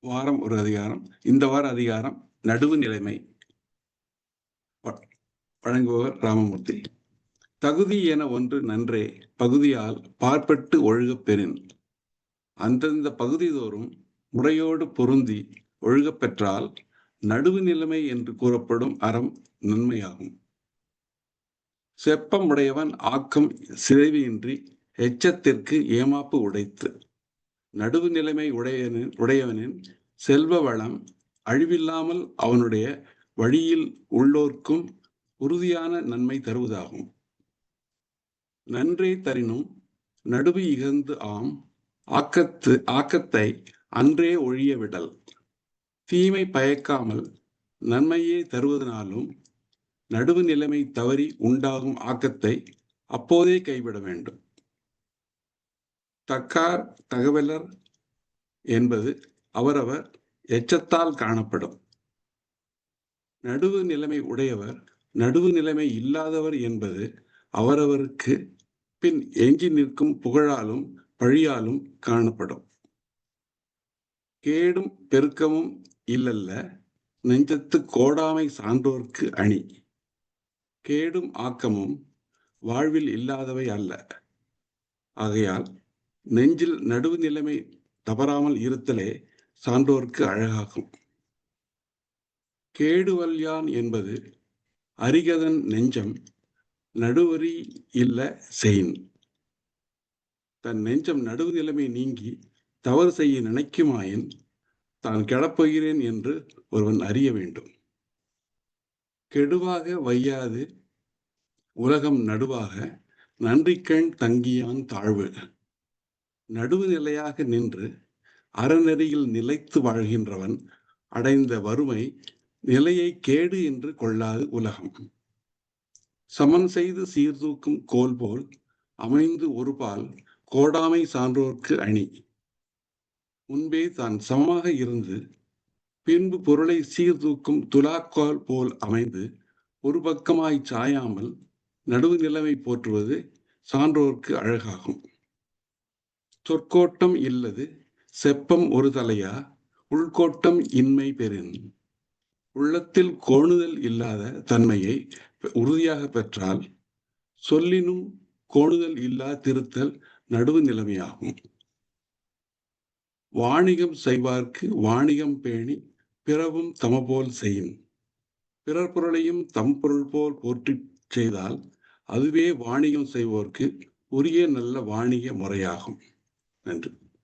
வாரம் ஒரு அதிகாரம். இந்த வார அதிகாரம் நடுவு நிலைமை. வழங்குபவர் ராமமூர்த்தி. தகுதி என ஒன்று நன்றே பகுதியால் பார்ப்பட்டு ஒழுகப் பெறின். அந்தந்த பகுதிதோறும் முறையோடு பொருந்தி ஒழுகப் பெற்றால் நடுவு நிலைமை என்று கூறப்படும் அறம் நன்மையாகும். செப்பம் உடையவன் ஆக்கம் சிதைவின்றி எச்சத்திற்கு ஏமாப்பு உடைத்து. நடுவு நிலைமை உடையவனின் செல்வ வளம் அழிவில்லாமல் அவனுடைய வழியில் உள்ளோர்க்கும் உறுதியான நன்மை தருவதாகும். நன்றே தரினும் நடுவு இகழ்ந்து ஆம் ஆக்கத்தை அன்றே ஒழிய விடல். தீமை பயக்காமல் நன்மையே தருவதனாலும் நடுவு நிலைமை தவறி உண்டாகும் ஆக்கத்தை அப்போதே கைவிட வேண்டும். தக்கார் தகவலர் என்பது அவரவர் எச்சத்தால் காணப்படும். நடுவு நிலைமை உடையவர் நடுவு நிலைமை இல்லாதவர் என்பது அவரவருக்கு பின் எஞ்சி நிற்கும் புகழாலும் பழியாலும் காணப்படும். கேடும் பெருக்கமும் இல்லல்ல நெஞ்சத்து கோடாமை சான்றோர்க்கு அணி. கேடும் ஆக்கமும் வாழ்வில் இல்லாதவை அல்ல. ஆகையால் நெஞ்சில் நடுவு நிலைமை தவறாமல் இருத்தலே சான்றோர்க்கு அழகாகும். கேடுவல்யான் என்பது அரிகதன் நெஞ்சம் நடுவரி இல்ல செயின். தன் நெஞ்சம் நடுவு நிலைமை நீங்கி தவறு செய்ய நினைக்குமாயின் தான் கெடப்போகிறேன் என்று ஒருவன் அறிய வேண்டும். கெடுவாக வையாது உலகம் நடுவாக நன்றிக்கண் தங்கியான் தாழ்வு. நடுவு நிலையாக நின்று அறநெறியில் நிலைத்து வாழ்கின்றவன் அடைந்த வறுமை நிலையை கேடு என்று கொள்ளாது உலகம். சமன் செய்து சீர்தூக்கும் கோல் போல் அமைந்து ஒருபால் கோடாமை சான்றோர்க்கு அணி. முன்பே தான் சமமாக இருந்து பின்பு பொருளை சீர்தூக்கும் துலாக்கோல் போல் அமைந்து ஒரு பக்கமாய் சாயாமல் நடுவு நிலைமை போற்றுவது சான்றோர்க்கு அழகாகும். சொற்கோட்டம் இல்லது செப்பம் ஒரு தலையா உள்கோட்டம் இன்மை பெறின். உள்ளத்தில் கோணுதல் இல்லாத தன்மையை உறுதியாக பெற்றால் சொல்லினும் கோணுதல் இல்லா திருத்தல் நடுவு நிலைமையாகும். வாணிகம் செய்வார்க்கு வாணிகம் பேணி பிறவும் தமபோல் செய்யும். பிறர் பொருளையும் தம் பொருள் போல் போற்றி செய்தால் அதுவே வாணிகம் செய்வோர்க்கு உரிய நல்ல வாணிக முறையாகும். நன்றி.